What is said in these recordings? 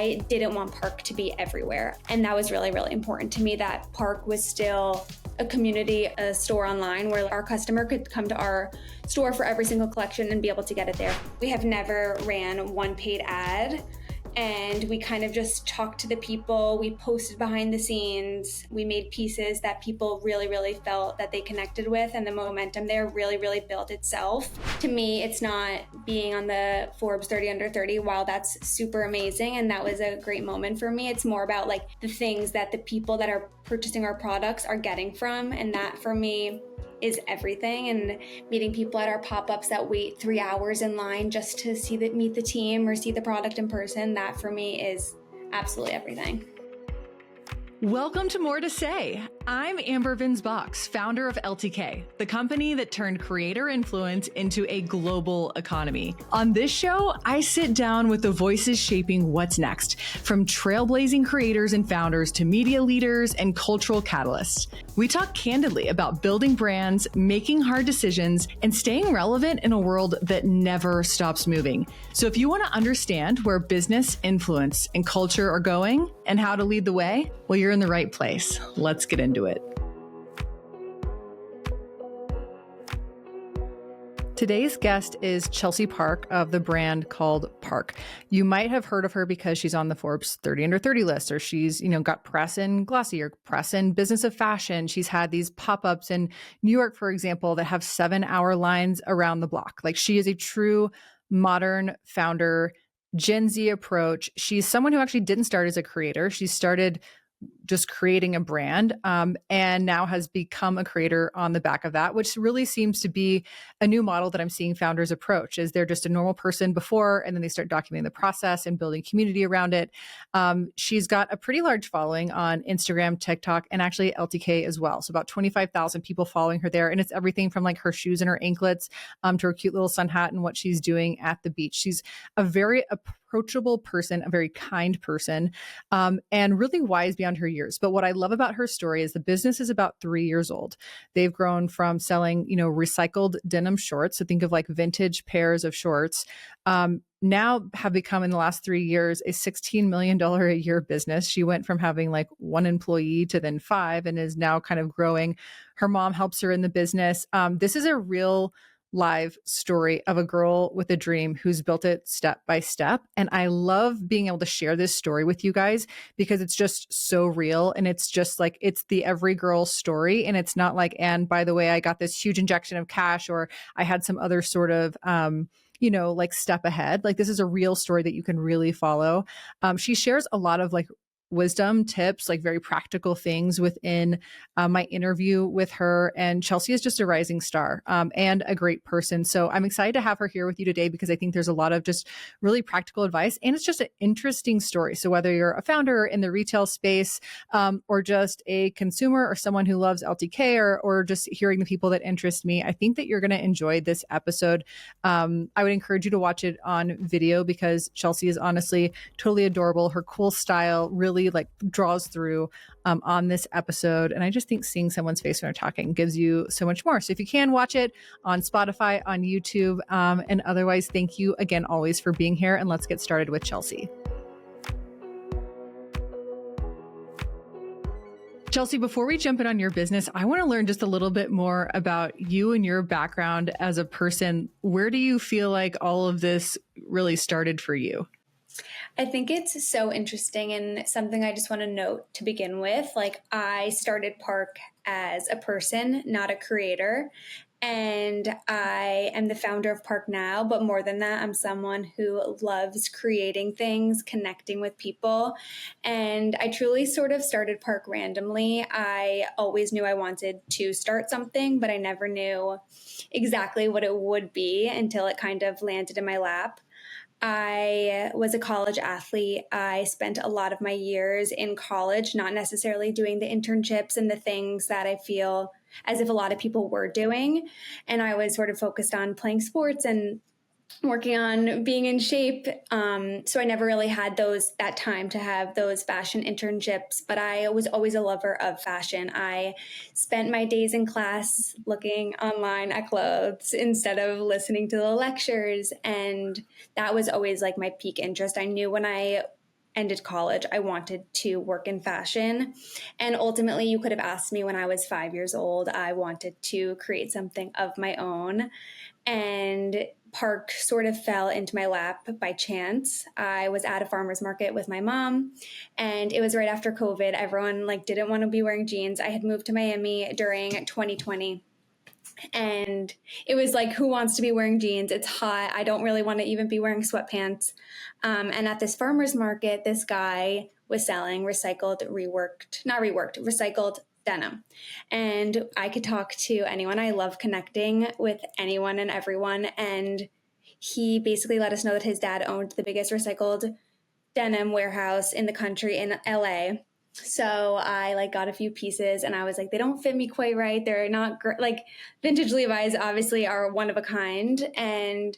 I didn't want Parke to be everywhere. And that was really, really important to me, that Parke was still a community, a store online where our customer could come to our store for every single collection and be able to get it there. We have never ran one paid ad. And we kind of just talked to the people. We posted behind the scenes. We made pieces that people really, really felt that they connected with, and the momentum there really, really built itself. To me, it's not being on the Forbes 30 under 30. While that's super amazing and that was a great moment for me, it's more about like the things that the people that are purchasing our products are getting from, and that for me is everything. And meeting people at our pop-ups that wait 3 hours in line just to meet the team or see the product in person, that for me is absolutely everything. Welcome to More to Say. I'm Amber Venz Box, founder of LTK, the company that turned creator influence into a global economy. On this show, I sit down with the voices shaping what's next, from trailblazing creators and founders to media leaders and cultural catalysts. We talk candidly about building brands, making hard decisions, and staying relevant in a world that never stops moving. So if you want to understand where business, influence, and culture are going and how to lead the way, well, you're in the right place. Let's get into it. Today's guest is Chelsea Parke of the brand called Parke. You might have heard of her because she's on the Forbes 30 under 30 list, or she's, got press in Glossy or press in Business of Fashion. She's had these pop-ups in New York, for example, that have 7-hour lines around the block. Like, she is a true modern founder, Gen Z approach. She's someone who actually didn't start as a creator. She started just creating a brand, and now has become a creator on the back of that, which really seems to be a new model that I'm seeing founders approach. Is they're just a normal person before, and then they start documenting the process and building community around it. She's got a pretty large following on Instagram, TikTok, and actually LTK as well. So about 25,000 people following her there. And it's everything from like her shoes and her anklets to her cute little sun hat and what she's doing at the beach. She's a very approachable person, a very kind person, and really wise beyond her years. But what I love about her story is the business is about 3 years old. They've grown from selling, recycled denim shorts. So think of like vintage pairs of shorts. Now have become in the last 3 years a $16 million a year business. She went from having like 1 employee to then 5 and is now kind of growing. Her mom helps her in the business. This is a real live story of a girl with a dream who's built it step by step. And I love being able to share this story with you guys because it's just so real. And it's just like, it's the every girl story. And it's not like, and by the way, I got this huge injection of cash, or I had some other sort of, like step ahead. Like, this is a real story that you can really follow. She shares a lot of like wisdom, tips, like very practical things within my interview with her. And Chelsea is just a rising star and a great person. So I'm excited to have her here with you today because I think there's a lot of just really practical advice, and it's just an interesting story. So whether you're a founder in the retail space or just a consumer or someone who loves LTK or just hearing the people that interest me, I think that you're going to enjoy this episode. I would encourage you to watch it on video because Chelsea is honestly totally adorable. Her cool style really like draws through on this episode. And I just think seeing someone's face when they're talking gives you so much more. So if you can, watch it on Spotify, on YouTube, and otherwise, thank you again always for being here. And let's get started with Chelsea. Chelsea, before we jump in on your business, I want to learn just a little bit more about you and your background as a person. Where do you feel like all of this really started for you? I think it's so interesting and something I just want to note to begin with. Like, I started Parke as a person, not a creator. And I am the founder of Parke now, but more than that, I'm someone who loves creating things, connecting with people. And I truly sort of started Parke randomly. I always knew I wanted to start something, but I never knew exactly what it would be until it kind of landed in my lap. I was a college athlete. I spent a lot of my years in college, not necessarily doing the internships and the things that I feel as if a lot of people were doing. And I was sort of focused on playing sports and working on being in shape. So I never really had that time to have those fashion internships, but I was always a lover of fashion. I spent my days in class looking online at clothes instead of listening to the lectures. And that was always like my peak interest. I knew when I ended college, I wanted to work in fashion. And ultimately, you could have asked me when I was 5 years old, I wanted to create something of my own. And Park sort of fell into my lap by chance. I was at a farmer's market with my mom, and it was right after COVID. Everyone like didn't want to be wearing jeans. I had moved to Miami during 2020, and it was like, who wants to be wearing jeans? It's hot. I don't really want to even be wearing sweatpants. And at this farmer's market, this guy was selling recycled denim. And I could talk to anyone. I love connecting with anyone and everyone. And he basically let us know that his dad owned the biggest recycled denim warehouse in the country in LA. So I like got a few pieces and I was like, they don't fit me quite right. They're not like vintage Levi's obviously are one of a kind. And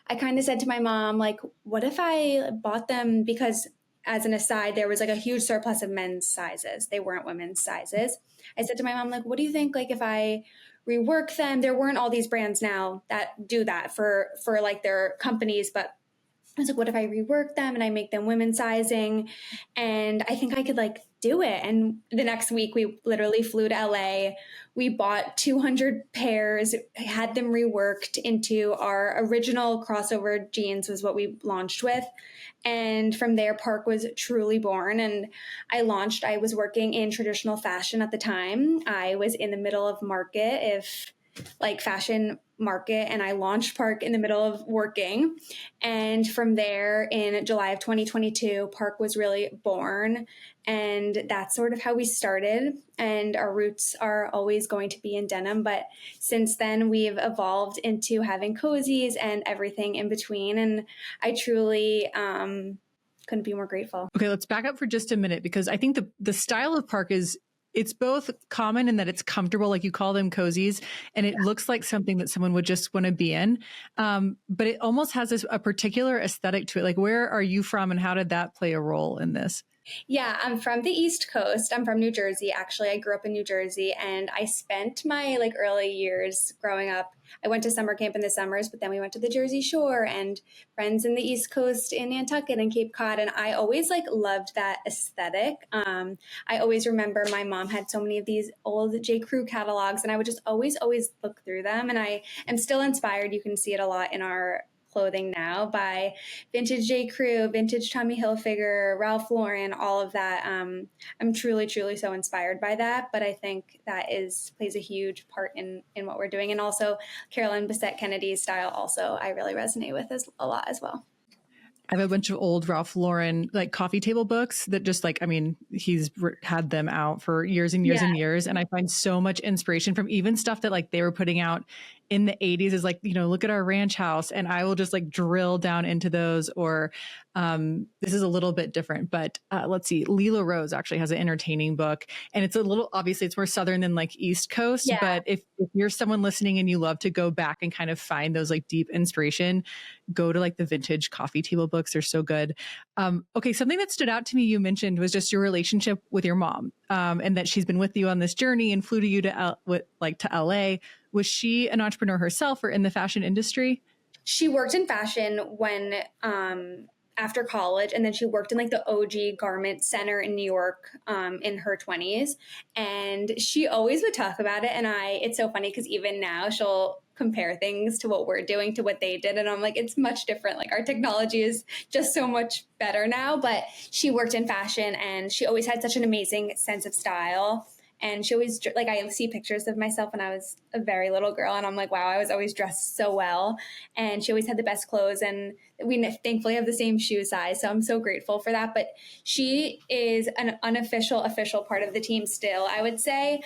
I kind of said to my mom, like, what if I bought them? Because as an aside, there was like a huge surplus of men's sizes. They weren't women's sizes. I said to my mom, like, what do you think? Like if I rework them, there weren't all these brands now that do that for like their companies, but I was like, what if I rework them and I make them women's sizing? And I think I could like do it. And the next week we literally flew to LA. We bought 200 pairs, had them reworked into our original crossover jeans was what we launched with. And from there, Park was truly born. And I was working in traditional fashion at the time. I was in the middle of fashion market, and I launched Park in the middle of working. And from there, in July of 2022, Park was really born. And that's sort of how we started. And our roots are always going to be in denim. But since then, we've evolved into having cozies and everything in between. And I truly couldn't be more grateful. Okay, let's back up for just a minute, because I think the style of Park it's both common in that it's comfortable, like you call them cozies, and it looks like something that someone would just want to be in. But it almost has a particular aesthetic to it. Like, where are you from and how did that play a role in this? Yeah, I'm from the East Coast. I'm from New Jersey. Actually, I grew up in New Jersey, and I spent my like early years growing up. I went to summer camp in the summers, but then we went to the Jersey Shore and friends in the East Coast in Nantucket and Cape Cod. And I always like loved that aesthetic. I always remember my mom had so many of these old J. Crew catalogs, and I would just always look through them. And I am still inspired. You can see it a lot in our clothing now by vintage J. Crew, vintage Tommy Hilfiger, Ralph Lauren, all of that. I'm truly so inspired by that. But I think that plays a huge part in what we're doing. And also Carolyn Bessette Kennedy's style also I really resonate with a lot as well. I have a bunch of old Ralph Lauren like coffee table books that just like, I mean, he's had them out for years and years and years. And I find so much inspiration from even stuff that like they were putting out in the 80s is like, look at our ranch house. And I will just like drill down into those. Or this is a little bit different, but let's see. Lila Rose actually has an entertaining book, and it's obviously it's more Southern than like East Coast. Yeah. But if you're someone listening and you love to go back and kind of find those like deep inspiration, go to like the vintage coffee table books. They're so good. Okay. Something that stood out to me, you mentioned, was just your relationship with your mom, and that she's been with you on this journey and flew to you to LA. Was she an entrepreneur herself or in the fashion industry? She worked in fashion when, after college, and then she worked in like the OG garment center in New York in her 20s. And she always would talk about it. And it's so funny because even now she'll compare things to what we're doing to what they did. And I'm like, it's much different. Like our technology is just so much better now. But she worked in fashion and she always had such an amazing sense of style. And she always, like, I see pictures of myself when I was a very little girl, and I'm like, wow, I was always dressed so well. And she always had the best clothes, and we thankfully have the same shoe size. So I'm so grateful for that. But she is an official part of the team still, I would say.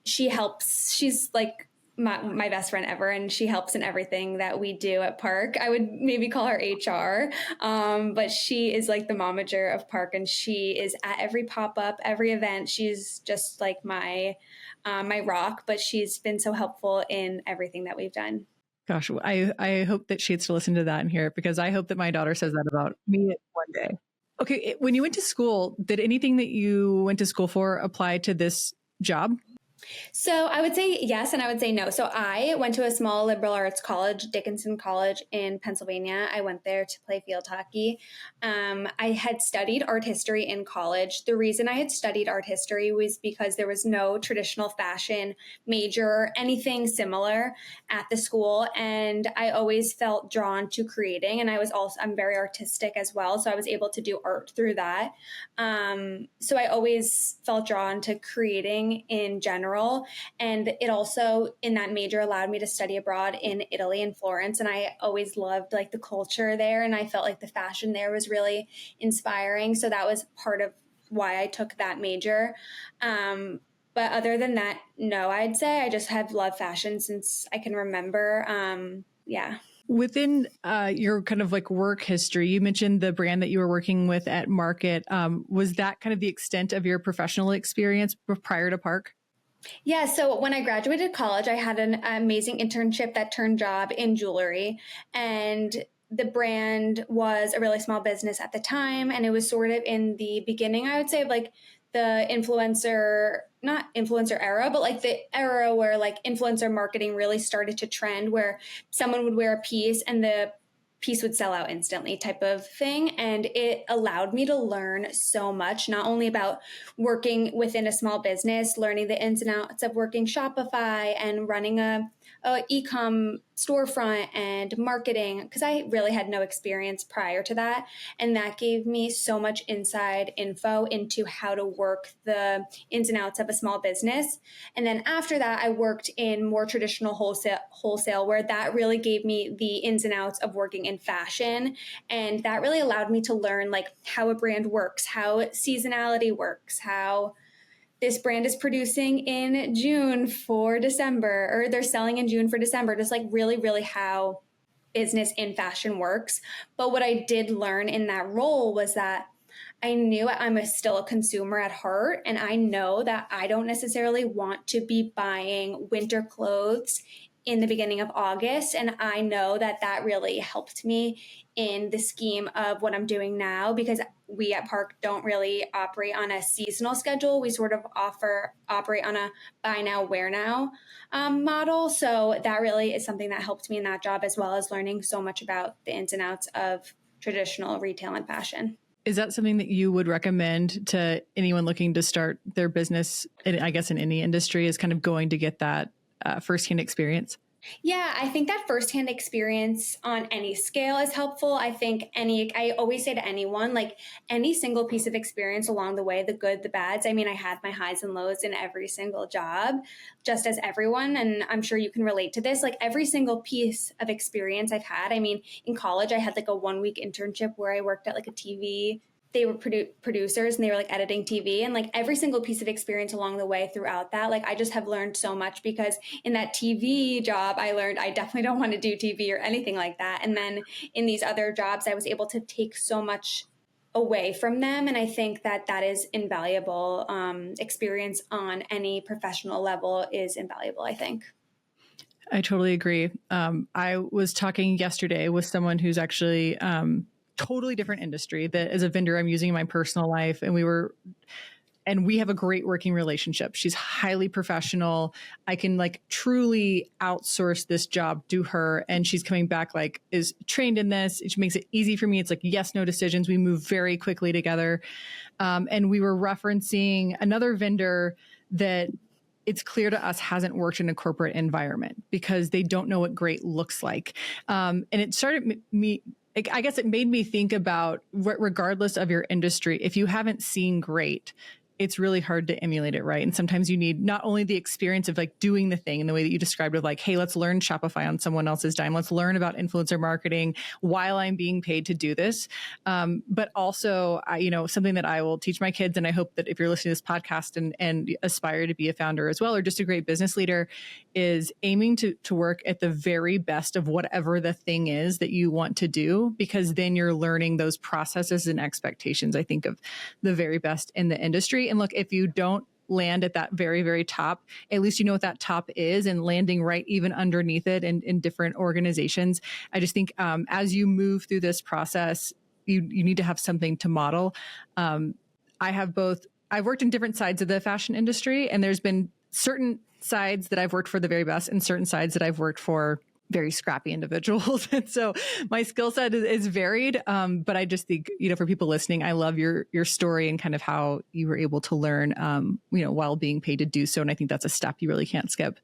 She helps, she's like my best friend ever, and she helps in everything that we do at Park. I would maybe call her HR, but she is like the momager of Park, and she is at every pop-up, every event. She's just like my rock, but she's been so helpful in everything that we've done. Gosh, I hope that she gets to listen to that and hear it, because I hope that my daughter says that about me one day. Okay, when you went to school, did anything that you went to school for apply to this job? So I would say yes, and I would say no. So I went to a small liberal arts college, Dickinson College in Pennsylvania. I went there to play field hockey. I had studied art history in college. The reason I had studied art history was because there was no traditional fashion major or anything similar at the school, and I always felt drawn to creating. And I'm very artistic as well, so I was able to do art through that. So I always felt drawn to creating in general. And it also, in that major, allowed me to study abroad in Italy and Florence. And I always loved like the culture there. And I felt like the fashion there was really inspiring. So that was part of why I took that major. But other than that, no, I'd say I just have loved fashion since I can remember. Yeah. Within your kind of like work history, you mentioned the brand that you were working with at Market. Was that kind of the extent of your professional experience prior to Park? Yeah, so when I graduated college, I had an amazing internship that turned job in jewelry. And the brand was a really small business at the time. And it was sort of in the beginning, I would say, of like the influencer, not influencer era, but like the era where like influencer marketing really started to trend, where someone would wear a piece and the piece would sell out instantly type of thing. And it allowed me to learn so much, not only about working within a small business, learning the ins and outs of working Shopify and running a e-com storefront and marketing, because I really had no experience prior to that. And that gave me so much inside info into how to work the ins and outs of a small business. And then after that, I worked in more traditional wholesale where that really gave me the ins and outs of working in fashion. And that really allowed me to learn like how a brand works, how seasonality works, how this brand is producing in June for December, or they're selling in June for December, just like really, really how business in fashion works. But what I did learn in that role was that I knew still a consumer at heart, and I know that I don't necessarily want to be buying winter clothes in the beginning of August. And I know that that really helped me in the scheme of what I'm doing now, because we at Park don't really operate on a seasonal schedule. We sort of operate on a buy now, wear now model. So that really is something that helped me in that job, as well as learning so much about the ins and outs of traditional retail and fashion. Is that something that you would recommend to anyone looking to start their business, I guess in any industry, is kind of going to get that firsthand experience? Yeah, I think that firsthand experience on any scale is helpful. I always say to anyone, like any single piece of experience along the way, the good, the bads. I mean, I had my highs and lows in every single job, just as everyone. And I'm sure you can relate to this. Like every single piece of experience I've had. I mean, in college, I had like a 1 week internship where I worked at like a TV, they were producers and they were like editing TV, and like every single piece of experience along the way throughout that, like I just have learned so much, because in that TV job, I learned I definitely don't want to do TV or anything like that. And then in these other jobs, I was able to take so much away from them. And I think that that is invaluable. Experience on any professional level is invaluable, I think. I totally agree. I was talking yesterday with someone who's actually totally different industry that as a vendor I'm using in my personal life. And we have a great working relationship. She's highly professional. I can like truly outsource this job to her. And she's coming back like is trained in this. It makes it easy for me. It's like yes, no decisions. We move very quickly together. And we were referencing another vendor that it's clear to us hasn't worked in a corporate environment because they don't know what great looks like. And it started me, I guess it made me think about, regardless of your industry, if you haven't seen great, it's really hard to emulate it, right? And sometimes you need not only the experience of like doing the thing in the way that you described of like, hey, let's learn Shopify on someone else's dime. Let's learn about influencer marketing while I'm being paid to do this. But also, something that I will teach my kids, and I hope that if you're listening to this podcast and aspire to be a founder as well, or just a great business leader, is aiming to work at the very best of whatever the thing is that you want to do, because then you're learning those processes and expectations, I think, of the very best in the industry. And look, if you don't land at that very, very top, at least you know what that top is, and landing right even underneath it in different organizations. I just think as you move through this process, you need to have something to model. I've worked in different sides of the fashion industry, and there's been certain sides that I've worked for the very best and certain sides that I've worked for very scrappy individuals. And so my skill set is varied. But I just think, for people listening, I love your story and kind of how you were able to learn, while being paid to do so. And I think that's a step you really can't skip.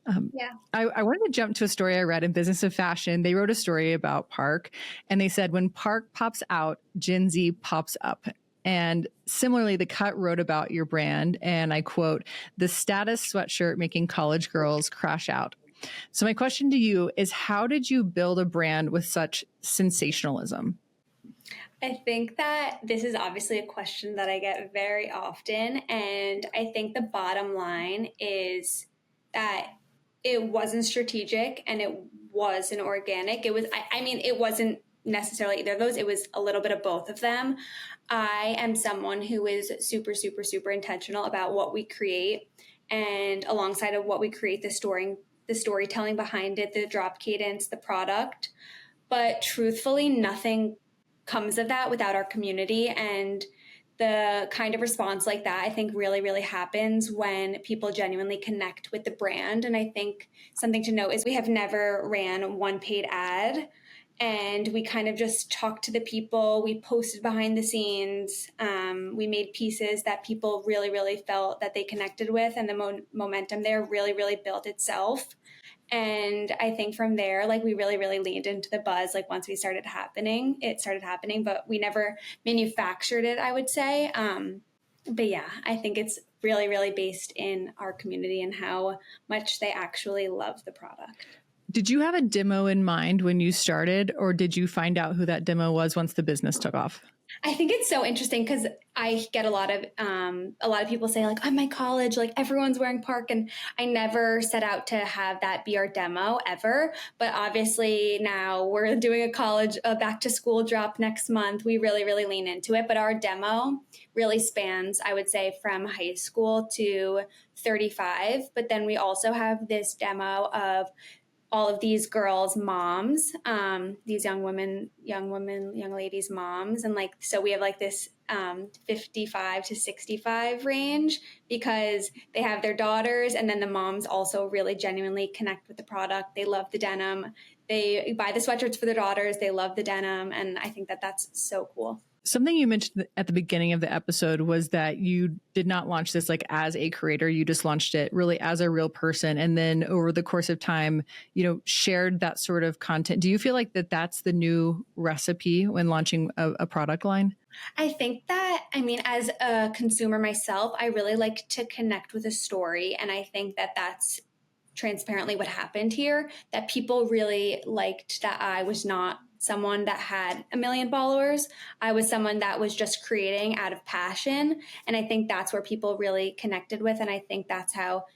Yeah. I wanted to jump to a story I read in Business of Fashion. They wrote a story about Parke, and they said, when Parke pops out, Gen Z pops up. And similarly, The Cut wrote about your brand, and I quote, "The status sweatshirt making college girls crash out." So my question to you is, how did you build a brand with such sensationalism? I think that this is obviously a question that I get very often. And I think the bottom line is that it wasn't strategic and it wasn't organic. It was, I mean, it wasn't necessarily either of those. It was a little bit of both of them. I am someone who is super, super, super intentional about what we create. And alongside of what we create, the storytelling behind it, the drop cadence, the product. But truthfully, nothing comes of that without our community. And the kind of response like that, I think, really, really happens when people genuinely connect with the brand. And I think something to note is we have never ran one paid ad. And we kind of just talked to the people. We posted behind the scenes. We made pieces that people really, really felt that they connected with. And the momentum there really, really built itself. And I think from there, like, we really, really leaned into the buzz. Like, once it started happening, but we never manufactured it, I would say. But yeah, I think it's really, really based in our community and how much they actually love the product. Did you have a demo in mind when you started, or did you find out who that demo was once the business took off? I think it's so interesting because I get a lot of people say, like, I'm my college, like, everyone's wearing Parke, and I never set out to have that be our demo ever. But obviously now we're doing a back to school drop next month. We really, really lean into it. But our demo really spans, I would say, from high school to 35. But then we also have this demo of all of these girls' moms, these young ladies' moms. And like, so we have like this 55 to 65 range because they have their daughters, and then the moms also really genuinely connect with the product. They love the denim. They buy the sweatshirts for their daughters. They love the denim. And I think that that's so cool. Something you mentioned at the beginning of the episode was that you did not launch this like as a creator. You just launched it really as a real person. And then over the course of time, shared that sort of content. Do you feel like that's the new recipe when launching a product line? I think that, as a consumer myself, I really like to connect with a story. And I think that that's transparently what happened here, that people really liked that I was not someone that had a million followers. I was someone that was just creating out of passion. And I think that's where people really connected with. And I think that's how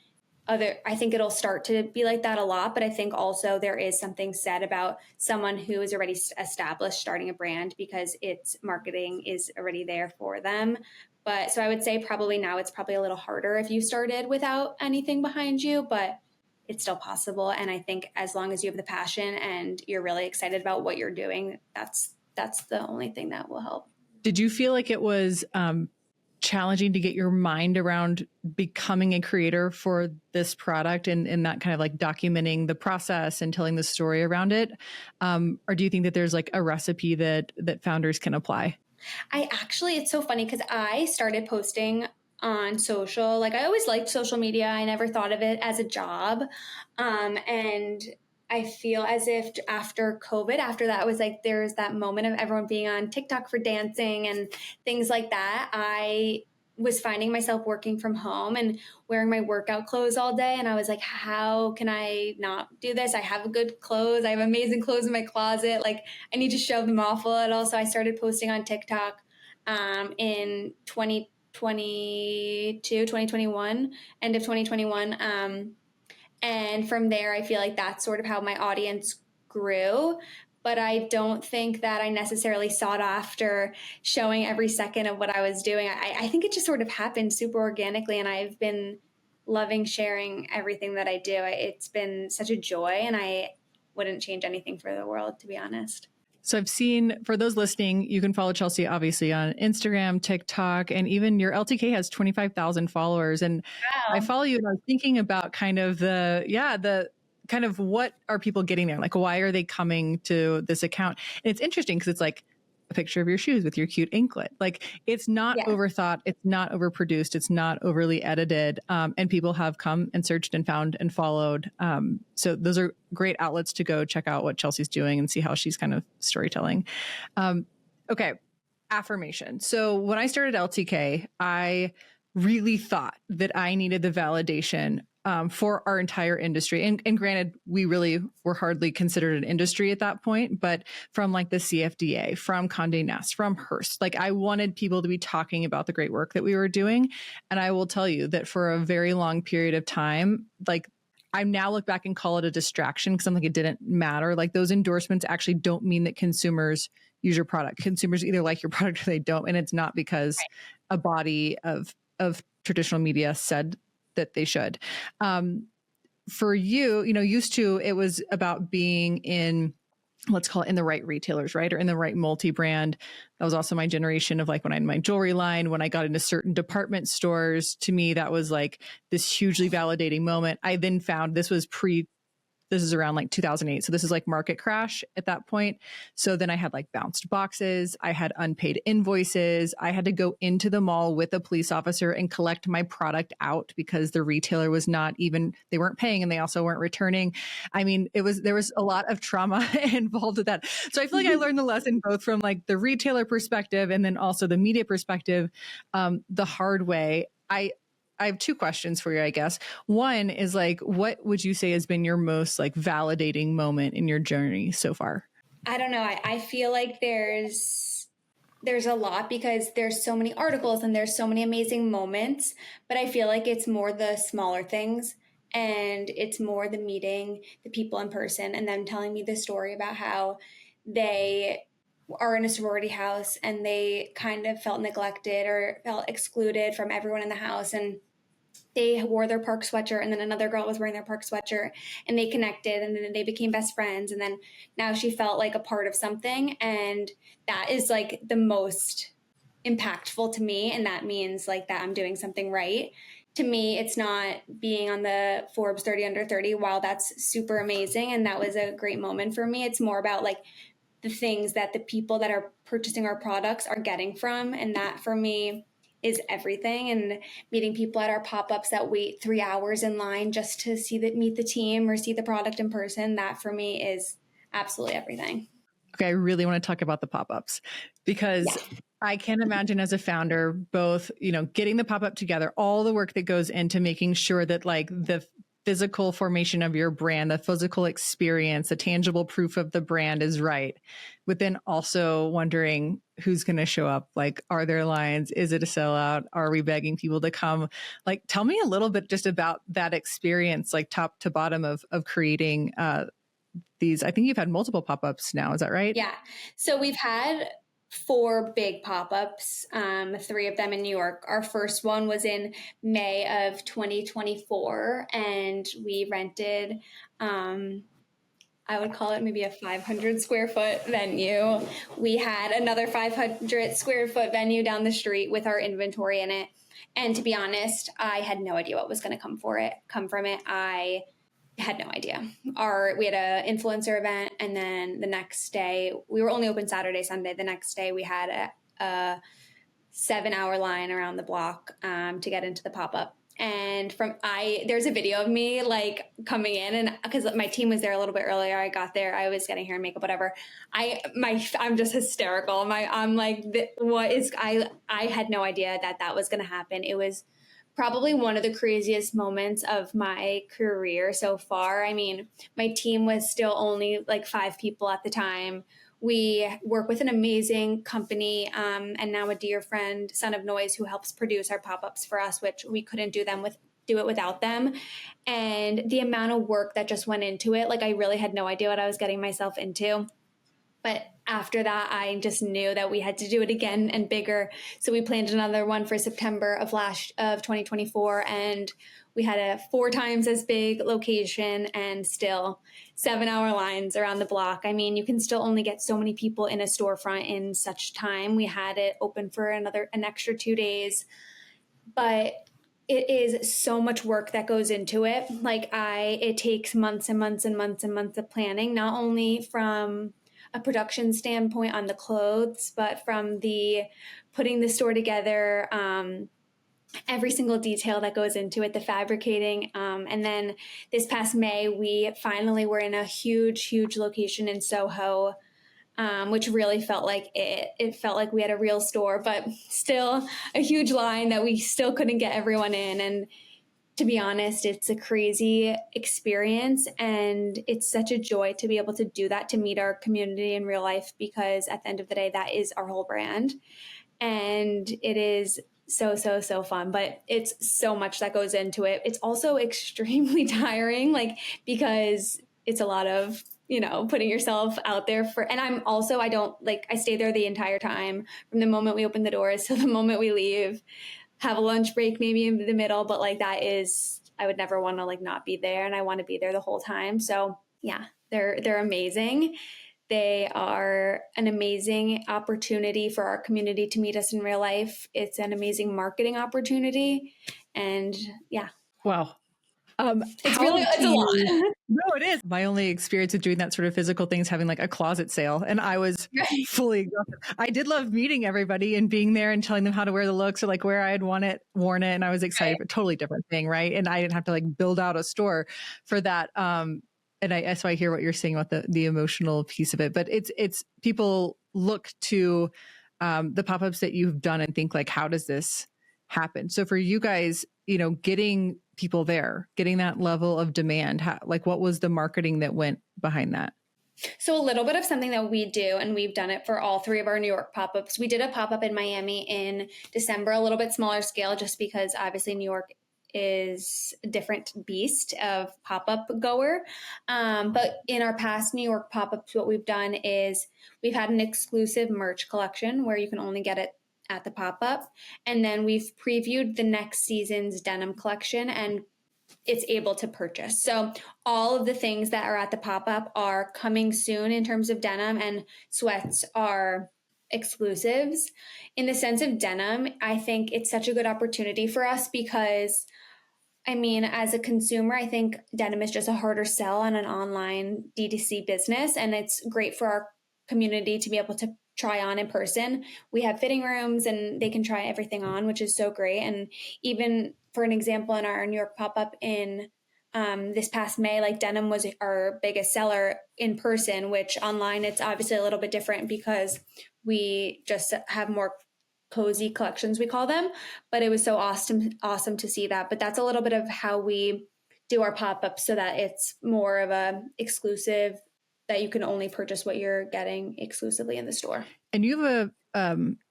I think it'll start to be like that a lot. But I think also there is something said about someone who is already established starting a brand because its marketing is already there for them. But so I would say probably now it's probably a little harder if you started without anything behind you, but it's still possible. And I think as long as you have the passion and you're really excited about what you're doing, that's the only thing that will help. Did you feel like it was challenging to get your mind around becoming a creator for this product and that kind of like documenting the process and telling the story around it? Or do you think that there's like a recipe that founders can apply? It's so funny because I started posting on social. Like, I always liked social media. I never thought of it as a job. And I feel as if after COVID, after that was like, there's that moment of everyone being on TikTok for dancing and things like that. I was finding myself working from home and wearing my workout clothes all day. And I was like, how can I not do this? I have good clothes. I have amazing clothes in my closet. Like, I need to show them off a little. So I started posting on TikTok in 2021, end of 2021. And from there, I feel like that's sort of how my audience grew. But I don't think that I necessarily sought after showing every second of what I was doing. I think it just sort of happened super organically, and I've been loving sharing everything that I do. It's been such a joy, and I wouldn't change anything for the world, to be honest. So I've seen, for those listening, you can follow Chelsea obviously on Instagram, TikTok, and even your LTK has 25,000 followers. And I Wow. follow you and I was thinking about kind of the kind of what are people getting there? Like, why are they coming to this account? And it's interesting because it's like a picture of your shoes with your cute inklet. Like, it's not Yeah. overthought. It's not overproduced. It's not overly edited. And people have come and searched and found and followed. So those are great outlets to go check out what Chelsea's doing and see how she's kind of storytelling. Okay. Affirmation. So when I started LTK, I really thought that I needed the validation for our entire industry. And granted, we really were hardly considered an industry at that point, but from like the CFDA, from Condé Nast, from Hearst, like I wanted people to be talking about the great work that we were doing. And I will tell you that for a very long period of time, like I now look back and call it a distraction because I'm like, it didn't matter. Like those endorsements actually don't mean that consumers use your product. Consumers either like your product or they don't. And it's not because a body of traditional media said that they should. For you, used to, it was about being in, let's call it in the right retailers, right? Or in the right multi-brand. That was also my generation of like when I had my jewelry line, when I got into certain department stores, to me, that was like this hugely validating moment. I then found this is around like 2008. So this is like market crash at that point. So then I had like bounced boxes. I had unpaid invoices. I had to go into the mall with a police officer and collect my product out because the retailer was they weren't paying and they also weren't returning. I mean, there was a lot of trauma involved with that. So I feel like I learned the lesson both from like the retailer perspective and then also the media perspective, the hard way. I have two questions for you, I guess. One is like, what would you say has been your most like validating moment in your journey so far? I don't know. I feel like there's a lot because there's so many articles and there's so many amazing moments, but I feel like it's more the smaller things and it's more the meeting the people in person and them telling me the story about how they are in a sorority house and they kind of felt neglected or felt excluded from everyone in the house, and they wore their Park sweatshirt and then another girl was wearing their Park sweatshirt and they connected and then they became best friends, and then now she felt like a part of something, and that is like the most impactful to me, and that means like that I'm doing something right. To me, it's not being on the Forbes 30 under 30. While that's super amazing and that was a great moment for me, it's more about like the things that the people that are purchasing our products are getting from, and that for me is everything. And meeting people at our pop-ups that wait 3 hours in line just to meet the team or see the product in person, that for me is absolutely everything. Okay, I really want to talk about the pop-ups because I can imagine as a founder, both, getting the pop-up together, all the work that goes into making sure that like the physical formation of your brand, the physical experience, the tangible proof of the brand is right. But then also wondering who's going to show up. Like, are there lines? Is it a sellout? Are we begging people to come? Like, tell me a little bit just about that experience, like top to bottom of creating these. I think you've had multiple pop-ups now. Is that right? Yeah. So we've had 4 big pop-ups, 3 of them in New York. Our first one was in May of 2024, and we rented, I would call it maybe a 500 square foot venue. We had another 500 square foot venue down the street with our inventory in it. And to be honest, I had no idea what was going to come from it. I had no idea. We had an influencer event, and then the next day, we were only open Saturday, Sunday. The next day, we had a 7-hour line around the block to get into the pop-up. And there's a video of me like coming in, and because my team was there a little bit earlier, I got there, I was getting hair and makeup, whatever. I'm just hysterical. I'm like, I had no idea that was going to happen. It was probably one of the craziest moments of my career so far. I mean, my team was still only like 5 people at the time. We work with an amazing company and now a dear friend, Son of Noise, who helps produce our pop-ups for us, which we couldn't do it without them. And the amount of work that just went into it, like I really had no idea what I was getting myself into. But after that, I just knew that we had to do it again and bigger. So we planned another one for September of 2024, and we had a 4 times as big location and still 7-hour lines around the block. I mean, you can still only get so many people in a storefront in such time. We had it open for an extra 2 days, but it is so much work that goes into it. It takes months and months and months and months of planning, not only from a production standpoint on the clothes, but from the putting the store together, every single detail that goes into it, the fabricating. And then this past May, we finally were in a huge location in Soho, which really felt like it felt like we had a real store, but still a huge line that we still couldn't get everyone in. And to be honest, it's a crazy experience, and it's such a joy to be able to do that, to meet our community in real life, because at the end of the day, that is our whole brand. And it is so fun, but it's so much that goes into it. It's also extremely tiring, because it's a lot of, putting yourself out there and I stay there the entire time, from the moment we open the doors to the moment we leave, have a lunch break maybe in the middle, but I would never want to not be there, and I want to be there the whole time. So yeah, they're amazing. They are an amazing opportunity for our community to meet us in real life. It's an amazing marketing opportunity, and yeah. Wow. It's a lot. No, it is. My only experience with doing that sort of physical thing is having a closet sale. And I was fully exhausted. I did love meeting everybody and being there and telling them how to wear the looks, or where I had worn it. And I was excited for a totally different thing. Right. And I didn't have to build out a store for that. And so I hear what you're saying about the emotional piece of it, but it's people look to the pop-ups that you've done and think how does this happen? So for you guys, getting people there, getting that level of demand, what was the marketing that went behind that? So a little bit of something that we do, and we've done it for all 3 of our New York pop-ups. We did a pop-up in Miami in December, a little bit smaller scale, just because obviously New York is a different beast of pop-up goer. But in our past New York pop-ups, what we've done is we've had an exclusive merch collection where you can only get it at the pop-up. And then we've previewed the next season's denim collection, and it's able to purchase. So all of the things that are at the pop-up are coming soon in terms of denim, and sweats are exclusives. In the sense of denim, I think it's such a good opportunity for us because, as a consumer, I think denim is just a harder sell on an online D2C business, and it's great for our community to be able to try on in person. We have fitting rooms and they can try everything on, which is so great. And even for an example, in our New York pop-up in this past May, denim was our biggest seller in person, which online it's obviously a little bit different because we just have more cozy collections, we call them. But it was so awesome to see that. But that's a little bit of how we do our pop-ups, so that it's more of a exclusive, that you can only purchase what you're getting exclusively in the store. And you have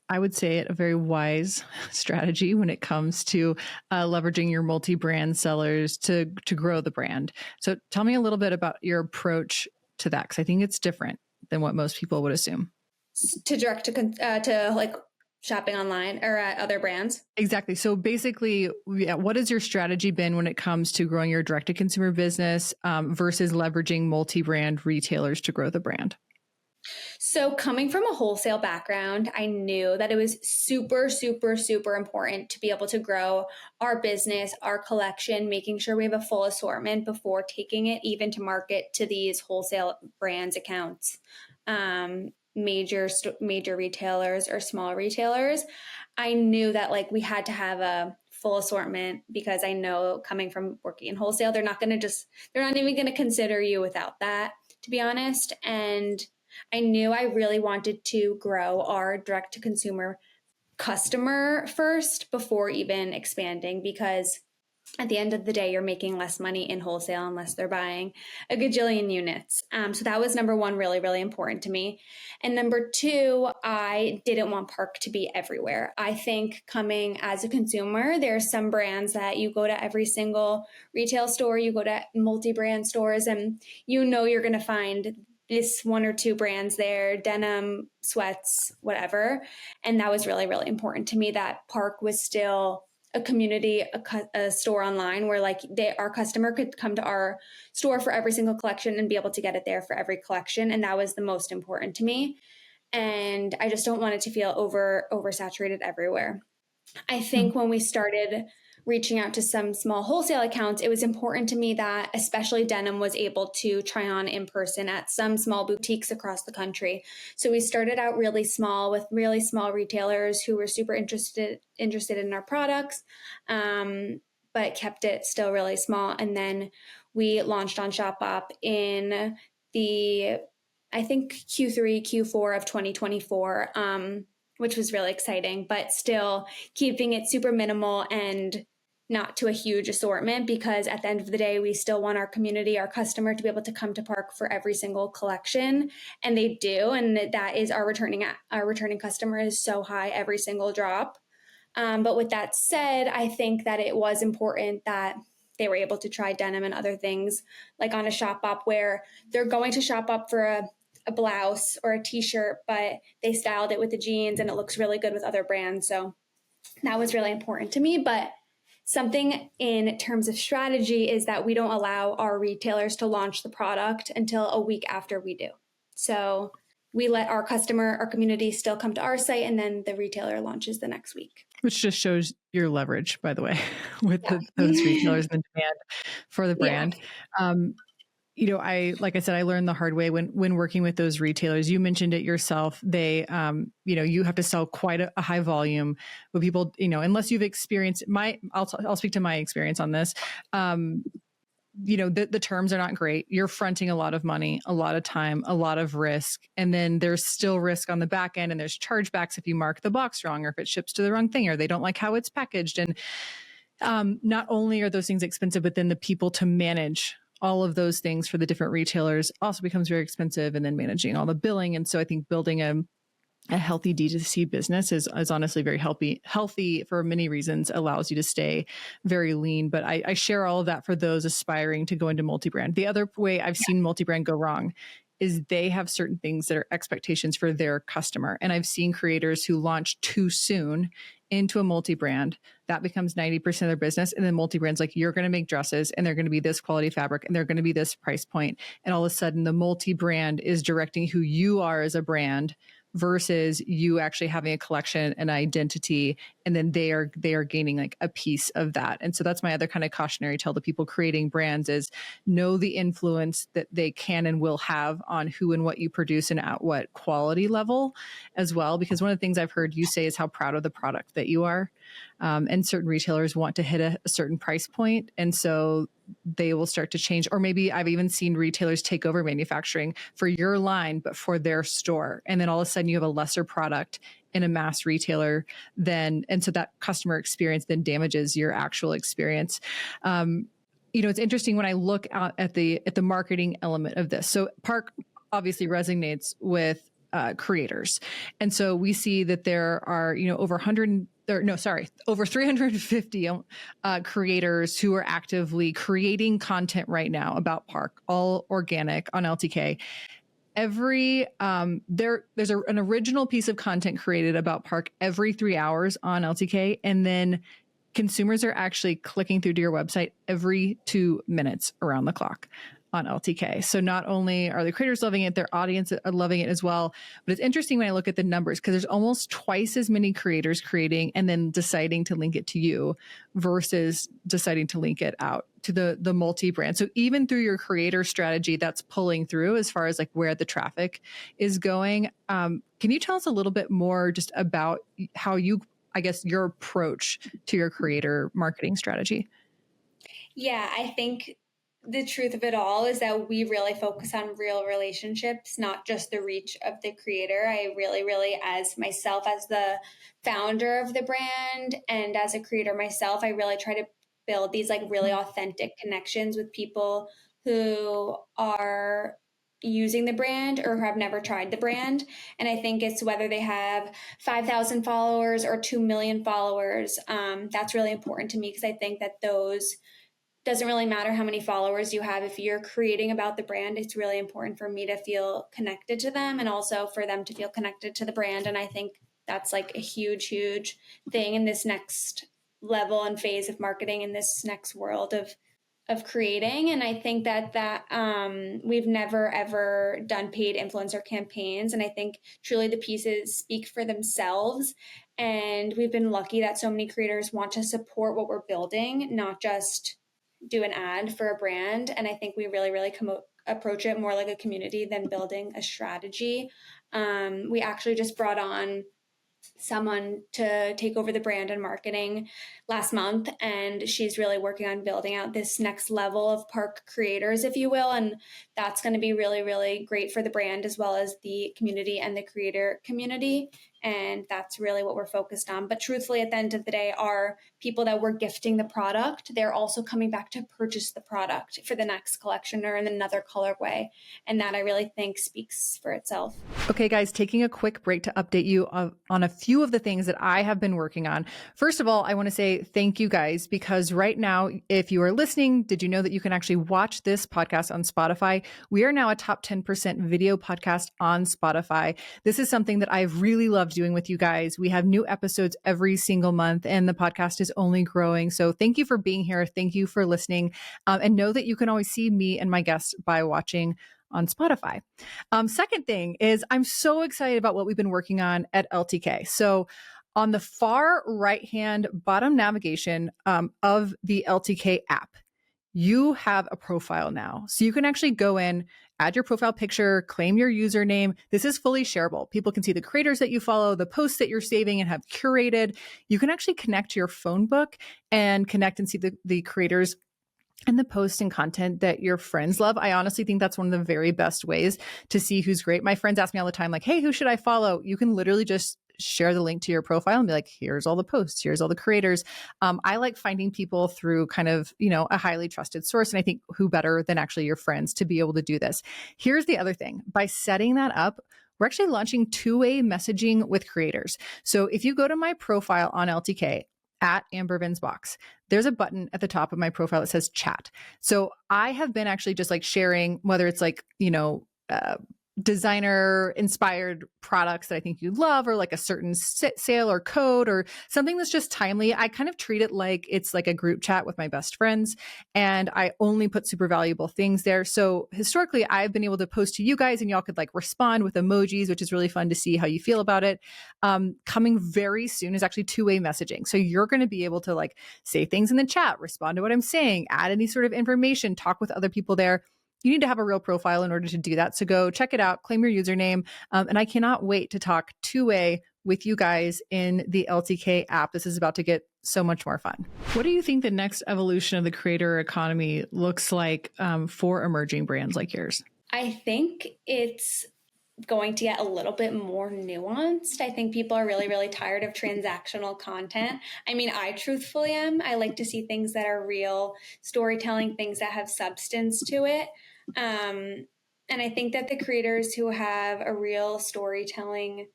I would say a very wise strategy when it comes to leveraging your multi-brand sellers to grow the brand. So tell me a little bit about your approach to that, because I think it's different than what most people would assume. To direct to shopping online or at other brands. Exactly. So basically, what has your strategy been when it comes to growing your direct-to-consumer business versus leveraging multi-brand retailers to grow the brand? So coming from a wholesale background, I knew that it was super important to be able to grow our business, our collection, making sure we have a full assortment before taking it even to market to these wholesale brands accounts. Major retailers or small retailers. I knew that we had to have a full assortment, because I know, coming from working in wholesale, they're not even going to consider you without that, to be honest. And I knew I really wanted to grow our direct to consumer customer first before even expanding, because at the end of the day, you're making less money in wholesale unless they're buying a gajillion units. So that was number one, really important to me. And number two, I didn't want Parke to be everywhere. I think, coming as a consumer, there are some brands that you go to every single retail store, you go to multi-brand stores, and you're going to find just one or two brands there, denim, sweats, whatever. And that was really, really important to me, that Park was still a community, a store online where like our customer could come to our store for every single collection and be able to get it there for every collection. And that was the most important to me. And I just don't want it to feel oversaturated everywhere. I think when we started reaching out to some small wholesale accounts, it was important to me that especially denim was able to try on in person at some small boutiques across the country. So we started out really small with really small retailers who were super interested in our products, but kept it still really small. And then we launched on Shopbop in the, I think, Q3, Q4 of 2024. Which was really exciting, but still keeping it super minimal and not to a huge assortment, because at the end of the day, we still want our community, our customer, to be able to come to Park for every single collection. And they do. And that is our returning customer is so high every single drop. But with that said, I think that it was important that they were able to try denim and other things like on a Shopbop, where they're going to shop up for a blouse or a t-shirt, but they styled it with the jeans and it looks really good with other brands. So that was really important to me. But something in terms of strategy is that we don't allow our retailers to launch the product until a week after we do. So we let our community still come to our site, and then the retailer launches the next week. Which just shows your leverage, by the way, with those retailers and the demand for the brand. Yeah. Like I said, I learned the hard way when working with those retailers. You mentioned it yourself. They, you have to sell quite a high volume, but people, unless you've experienced I'll speak to my experience on this. The terms are not great. You're fronting a lot of money, a lot of time, a lot of risk. And then there's still risk on the back end, and there's chargebacks if you mark the box wrong, or if it ships to the wrong thing, or they don't like how it's packaged. And not only are those things expensive, but then the people to manage all of those things for the different retailers also becomes very expensive, and then managing all the billing. And so I think building a healthy D2C business is honestly very healthy for many reasons, allows you to stay very lean. But I share all of that for those aspiring to go into multi-brand. The other way I've seen multi-brand go wrong is they have certain things that are expectations for their customer. And I've seen creators who launch too soon into a multi-brand. That becomes 90% of their business. And then multi-brand's like, you're going to make dresses and they're going to be this quality fabric and they're going to be this price point. And all of a sudden the multi-brand is directing who you are as a brand versus you actually having a collection and identity. And then they are gaining like a piece of that. And so that's my other kind of cautionary tale to people creating brands is know the influence that they can and will have on who and what you produce and at what quality level as well. Because one of the things I've heard you say is how proud of the product that you are. And certain retailers want to hit a certain price point. And so they will start to change. Or maybe I've even seen retailers take over manufacturing for your line, but for their store. And then all of a sudden you have a lesser product in a mass retailer and so that customer experience then damages your actual experience. It's interesting when I look out at the marketing element of this. So Park obviously resonates with creators. And so we see that there are, over 350 creators who are actively creating content right now about Park, all organic on LTK. There's an original piece of content created about Park every 3 hours on LTK. And then consumers are actually clicking through to your website every 2 minutes around the clock on LTK. So not only are the creators loving it, their audience are loving it as well. But it's interesting when I look at the numbers because there's almost twice as many creators creating and then deciding to link it to you versus deciding to link it out to the multi-brand. So even through your creator strategy, that's pulling through as far as like where the traffic is going. Can you tell us a little bit more just about how your approach to your creator marketing strategy? Yeah, I think the truth of it all is that we really focus on real relationships, not just the reach of the creator. I really, as myself, as the founder of the brand and as a creator myself, I really try to build these like really authentic connections with people who are using the brand or have never tried the brand. And I think it's whether they have 5,000 followers or 2 million followers. That's really important to me because I think that those doesn't really matter how many followers you have. If you're creating about the brand, it's really important for me to feel connected to them and also for them to feel connected to the brand. And I think that's like a huge, huge thing in this next level and phase of marketing, in this next world of creating. And I think that we've never ever done paid influencer campaigns, and I think truly the pieces speak for themselves. And we've been lucky that so many creators want to support what we're building, not just do an ad for a brand. And I think we really, really approach it more like a community than building a strategy. We actually just brought on someone to take over the brand and marketing last month, and she's really working on building out this next level of Parke creators, if you will. And that's going to be really, really great for the brand as well as the community and the creator community. And that's really what we're focused on. But truthfully, at the end of the day, our people that we're gifting the product, they're also coming back to purchase the product for the next collection or in another colorway. And that I really think speaks for itself. Okay, guys, taking a quick break to update you on a few of the things that I have been working on. First of all, I want to say thank you guys, because right now, if you are listening, did you know that you can actually watch this podcast on Spotify? We are now a top 10% video podcast on Spotify. This is something that I've really loved doing with you guys. We have new episodes every single month, and the podcast is only growing. So thank you for being here. Thank you for listening. And know that you can always see me and my guests by watching on Spotify. Second thing is, I'm so excited about what we've been working on at LTK. So on the far right-hand bottom navigation of the LTK app, you have a profile now. So you can actually go in, add your profile picture, claim your username. This is fully shareable. People can see the creators that you follow, the posts that you're saving and have curated. You can actually connect to your phone book and connect and see the creators and the posts and content that your friends love. I honestly think that's one of the very best ways to see who's great. My friends ask me all the time, like, hey, who should I follow? You can literally just share the link to your profile and be like, here's all the posts, here's all the creators. I like finding people through kind of, a highly trusted source. And I think who better than actually your friends to be able to do this. Here's the other thing. By setting that up, we're actually launching two-way messaging with creators. So if you go to my profile on LTK, at Amber Venz Box, there's a button at the top of my profile that says chat. So I have been actually just like sharing, whether it's like, designer inspired products that I think you love, or like a certain sale or code or something that's just timely. I kind of treat it like it's like a group chat with my best friends, and I only put super valuable things there. So historically, I've been able to post to you guys and y'all could like respond with emojis, which is really fun to see how you feel about it. Coming very soon is actually two-way messaging. So you're going to be able to like say things in the chat, respond to what I'm saying, add any sort of information, talk with other people there. You need to have a real profile in order to do that. So go check it out, claim your username. And I cannot wait to talk two-way with you guys in the LTK app. This is about to get so much more fun. What do you think the next evolution of the creator economy looks like for emerging brands like yours? I think it's going to get a little bit more nuanced. I think people are really, really tired of transactional content. I mean, I truthfully am. I like to see things that are real, storytelling, things that have substance to it. And I think that the creators who have a real storytelling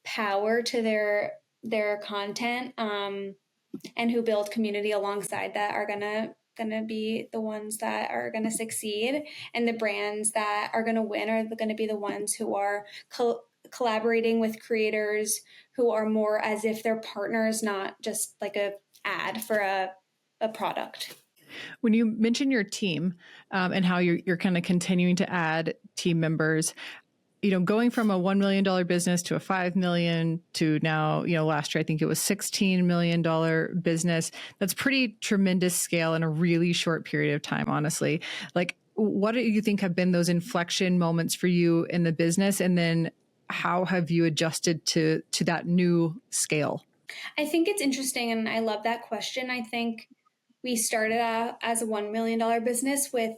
power to their content, and who build community alongside that are gonna be the ones that are gonna succeed, and the brands that are gonna win are gonna be the ones who are collaborating with creators who are more as if they're partners, not just like a ad for a product. When you mention your team and how you're kind of continuing to add team members, going from a $1 million business to a $5 million to now, last year, I think it was $16 million business. That's pretty tremendous scale in a really short period of time, honestly. Like, what do you think have been those inflection moments for you in the business? And then how have you adjusted to that new scale? I think it's interesting, and I love that question. I think we started out as a $1 million business with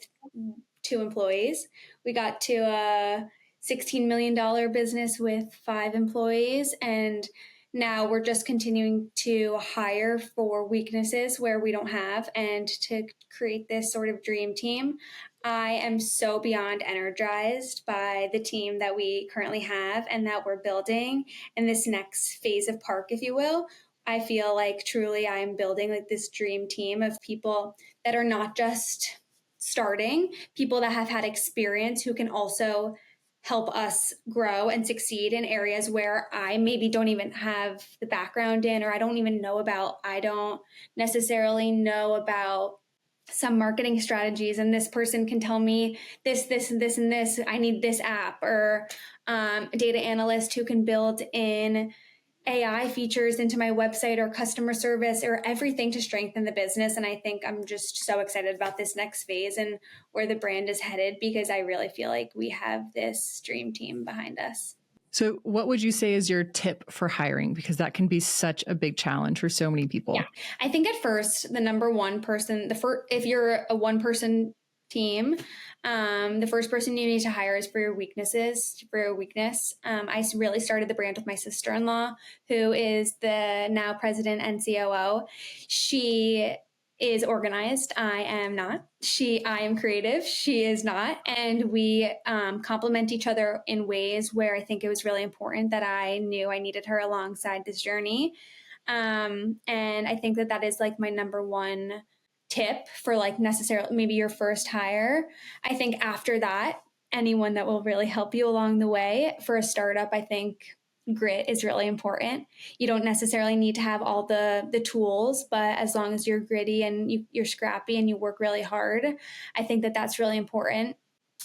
2 employees. We got to a $16 million business with 5 employees. And now we're just continuing to hire for weaknesses where we don't have, and to create this sort of dream team. I am so beyond energized by the team that we currently have and that we're building in this next phase of Parke, if you will. I feel like truly I'm building like this dream team of people that are not just starting, people that have had experience who can also help us grow and succeed in areas where I maybe don't even have the background in, or I don't even know about. I don't necessarily know about some marketing strategies, and this person can tell me this, and this, and this. I need this app, or a data analyst who can build in AI features into my website or customer service or everything to strengthen the business. And I think I'm just so excited about this next phase and where the brand is headed, because I really feel like we have this dream team behind us. So what would you say is your tip for hiring? Because that can be such a big challenge for so many people. Yeah. I think at first, the number one person, if you're a one person team, the first person you need to hire is for your weaknesses, for your weakness. I really started the brand with my sister-in-law, who is the now president and COO. She is organized. I am not. I am creative. She is not. And we complement each other in ways where I think it was really important that I knew I needed her alongside this journey. And I think that is like my number one tip for like necessarily maybe your first hire. I think after that, anyone that will really help you along the way for a startup, I think grit is really important. You don't necessarily need to have all the tools, but as long as you're gritty and you're scrappy and you work really hard, I think that that's really important.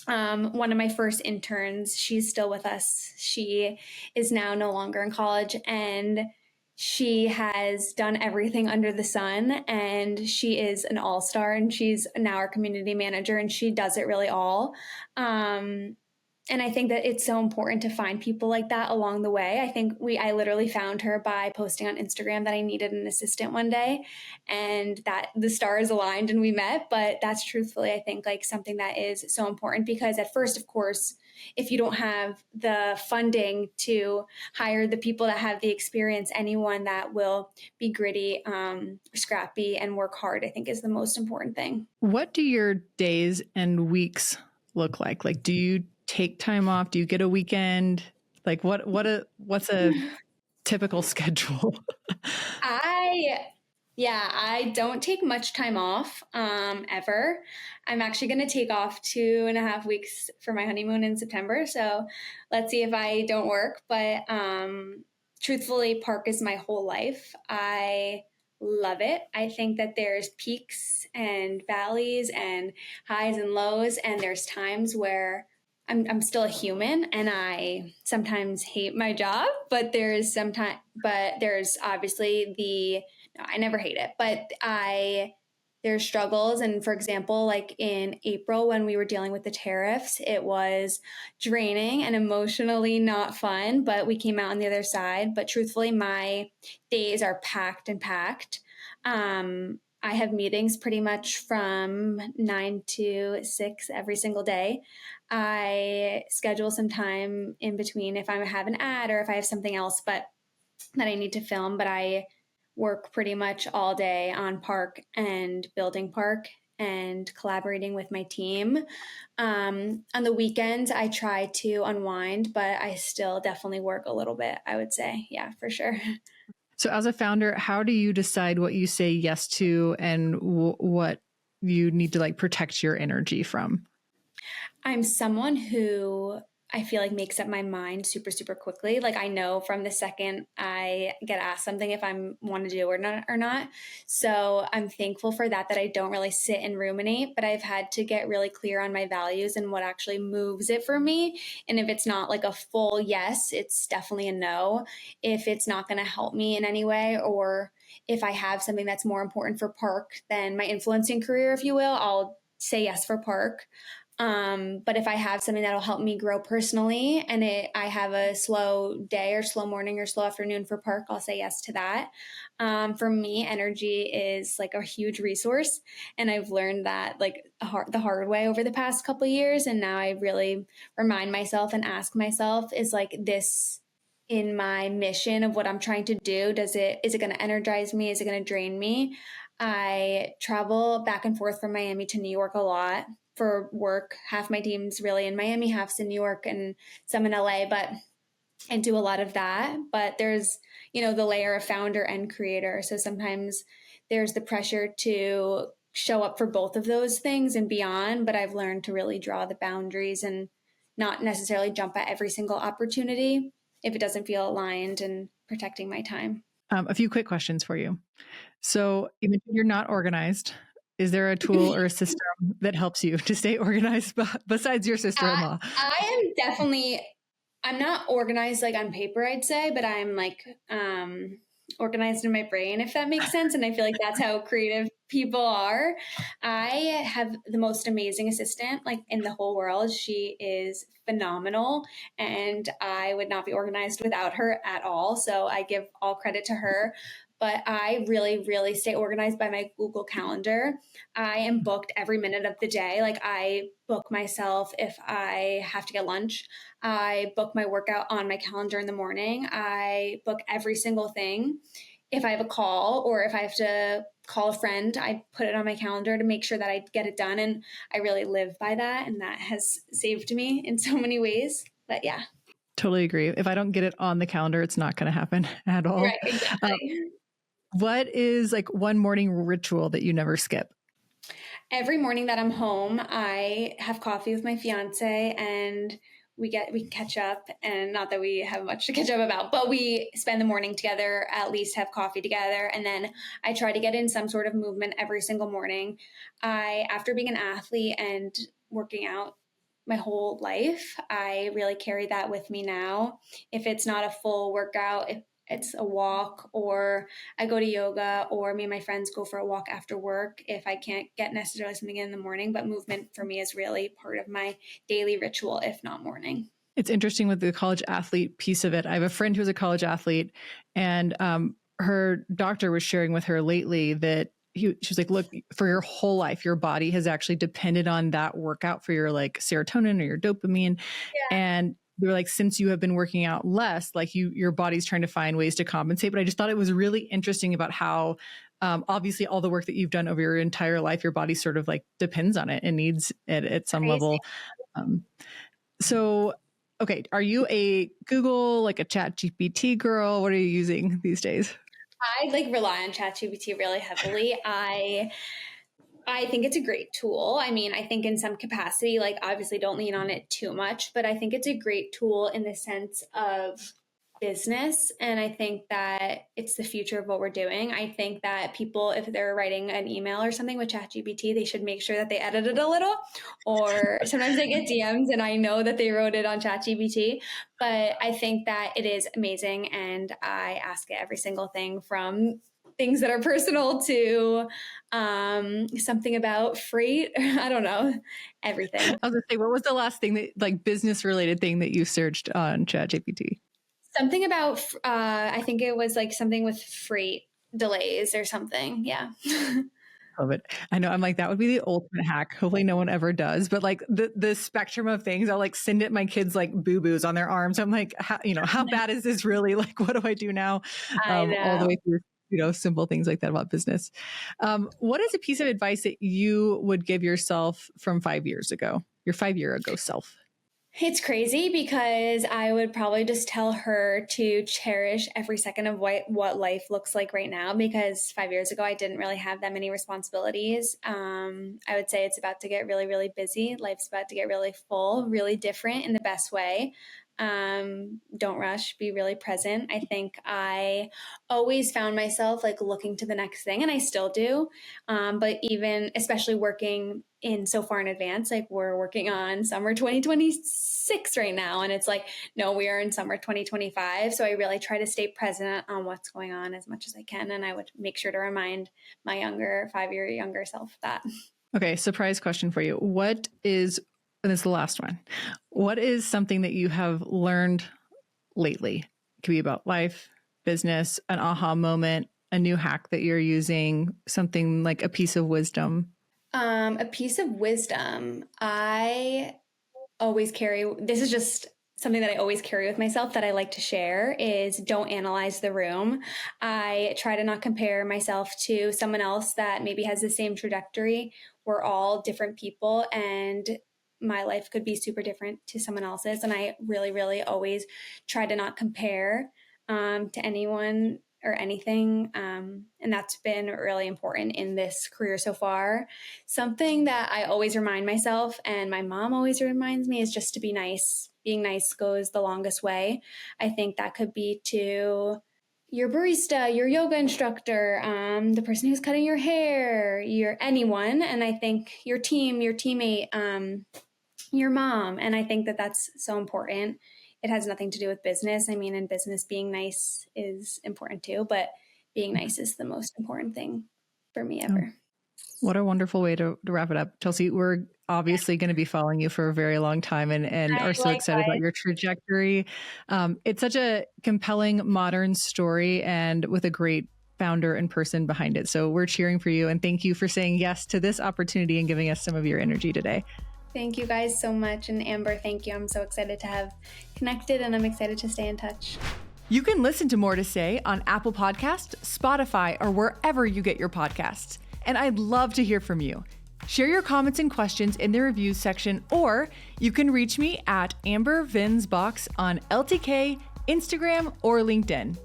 One of my first interns, she's still with us. She is now no longer in college, and she has done everything under the sun, and she is an all-star, and she's now our community manager, and she does it really all. And I think that it's so important to find people like that along the way. I literally found her by posting on Instagram that I needed an assistant one day, and that the stars aligned and we met. But that's truthfully, I think, like something that is so important, because at first, of course, if you don't have the funding to hire the people that have the experience, anyone that will be gritty, scrappy, and work hard, I think is the most important thing. What do your days and weeks look like? Like, do you take time off? Do you get a weekend? Like what's a typical schedule? I don't take much time off ever. I'm actually going to take off 2.5 weeks for my honeymoon in September. So let's see if I don't work. But truthfully, Park is my whole life. I love it. I think that there's peaks and valleys and highs and lows. And there's times where I'm still a human, and I sometimes hate my job, but there's obviously no, I never hate it, but there's struggles. And for example, like in April when we were dealing with the tariffs, it was draining and emotionally not fun, but we came out on the other side. But truthfully, my days are packed and packed. I have meetings pretty much from 9 to 6 every single day. I schedule some time in between if I have an ad or if I have something else that I need to film, but I work pretty much all day on Park and building Park and collaborating with my team. On the weekends, I try to unwind, but I still definitely work a little bit, I would say. Yeah, for sure. So as a founder, how do you decide what you say yes to and what you need to like protect your energy from? I'm someone who I feel like makes up my mind super, super quickly. Like I know from the second I get asked something if I want to do or not. So I'm thankful for that I don't really sit and ruminate, but I've had to get really clear on my values and what actually moves it for me. And if it's not like a full yes, it's definitely a no. If it's not going to help me in any way, or if I have something that's more important for Park than my influencing career, if you will, I'll say yes for Park. But if I have something that'll help me grow personally, and I have a slow day or slow morning or slow afternoon for Park, I'll say yes to that. For me, energy is like a huge resource, and I've learned that like the hard way over the past couple of years. And now I really remind myself and ask myself, is like this in my mission of what I'm trying to do? Is it going to energize me? Is it going to drain me? I travel back and forth from Miami to New York a lot for work. Half my team's really in Miami, half's in New York, and some in LA. But and do a lot of that. But there's, the layer of founder and creator. So sometimes there's the pressure to show up for both of those things and beyond. But I've learned to really draw the boundaries and not necessarily jump at every single opportunity if it doesn't feel aligned and protecting my time. A few quick questions for you. So you mentioned you're not organized. Is there a tool or a system that helps you to stay organized besides your sister-in-law? I am definitely, I'm not organized like on paper, I'd say, but I'm like organized in my brain, if that makes sense. And I feel like that's how creative people are. I have the most amazing assistant like in the whole world. She is phenomenal, and I would not be organized without her at all. So I give all credit to her. But I really, really stay organized by my Google Calendar. I am booked every minute of the day. Like I book myself if I have to get lunch. I book my workout on my calendar in the morning. I book every single thing. If I have a call or if I have to call a friend, I put it on my calendar to make sure that I get it done. And I really live by that. And that has saved me in so many ways. But yeah. Totally agree. If I don't get it on the calendar, it's not going to happen at all. Right, exactly. What is like one morning ritual that you never skip? Every morning that I'm home, I have coffee with my fiance and we catch up, and not that we have much to catch up about, but we spend the morning together, at least have coffee together. And then I try to get in some sort of movement every single morning. After being an athlete and working out my whole life, I really carry that with me now. If it's not a full workout, if it's a walk, or I go to yoga, or me and my friends go for a walk after work if I can't get necessarily something in the morning. But movement for me is really part of my daily ritual, if not morning. It's interesting with the college athlete piece of it. I have a friend who's a college athlete, and her doctor was sharing with her lately that she was like, look, for your whole life, your body has actually depended on that workout for your like serotonin or your dopamine. Yeah. And they were like, since you have been working out less, like your body's trying to find ways to compensate. But I just thought it was really interesting about how obviously all the work that you've done over your entire life, your body sort of like depends on it and needs it at some Crazy. level. So, okay, are you a Google, like a Chat GPT girl? What are you using these days? I like rely on ChatGPT really heavily. I think it's a great tool. I mean, I think in some capacity, like obviously don't lean on it too much, but I think it's a great tool in the sense of business. And I think that it's the future of what we're doing. I think that people, if they're writing an email or something with ChatGPT, they should make sure that they edit it a little. Or sometimes I get DMs and I know that they wrote it on ChatGPT. But I think that it is amazing. And I ask it every single thing from things that are personal to something about freight. I don't know, everything. I was gonna say, what was the last thing that like business related thing that you searched on ChatGPT? Something about, I think it was like something with freight delays or something. Yeah. Love it. I know. I'm like, that would be the ultimate hack. Hopefully no one ever does. But like the spectrum of things, I'll like send it my kids like boo-boos on their arms. I'm like, how bad is this really? Like, what do I do now? I know. All the way through, simple things like that about business. What is a piece of advice that you would give yourself from 5 years ago, your 5 year ago self? It's crazy because I would probably just tell her to cherish every second of what life looks like right now, because 5 years ago I didn't really have that many responsibilities. I would say it's about to get really, really busy. Life's about to get really full, really different in the best way. Don't rush, be really present. I think I always found myself like looking to the next thing, and I still do. But even especially working in so far in advance, like we're working on summer 2026 right now, and it's like, no, we are in summer 2025. So I really try to stay present on what's going on as much as I can. And I would make sure to remind my 5 year younger self that. Okay. Surprise question for you. And this is the last one. What is something that you have learned lately? It could be about life, business, an aha moment, a new hack that you're using, something like a piece of wisdom. A piece of wisdom. I always carry, this is just something that I always carry with myself that I like to share, is don't analyze the room. I try to not compare myself to someone else that maybe has the same trajectory. We're all different people, and my life could be super different to someone else's. And I really, really always try to not compare to anyone or anything. And that's been really important in this career so far. Something that I always remind myself, and my mom always reminds me, is just to be nice. Being nice goes the longest way. I think that could be to your barista, your yoga instructor, the person who's cutting your hair, anyone. And I think your team, your teammate, your mom. And I think that that's so important. It has nothing to do with business. I mean, in business, being nice is important too, but being nice is the most important thing for me ever. What a wonderful way to wrap it up. Chelsea, we're obviously going to be following you for a very long time and are so excited about your trajectory. It's such a compelling modern story and with a great founder and person behind it. So we're cheering for you, and thank you for saying yes to this opportunity and giving us some of your energy today. Thank you guys so much. And Amber, thank you. I'm so excited to have connected, and I'm excited to stay in touch. You can listen to More to Say on Apple Podcasts, Spotify, or wherever you get your podcasts. And I'd love to hear from you. Share your comments and questions in the reviews section, or you can reach me at Amber Venz Box on LTK, Instagram, or LinkedIn.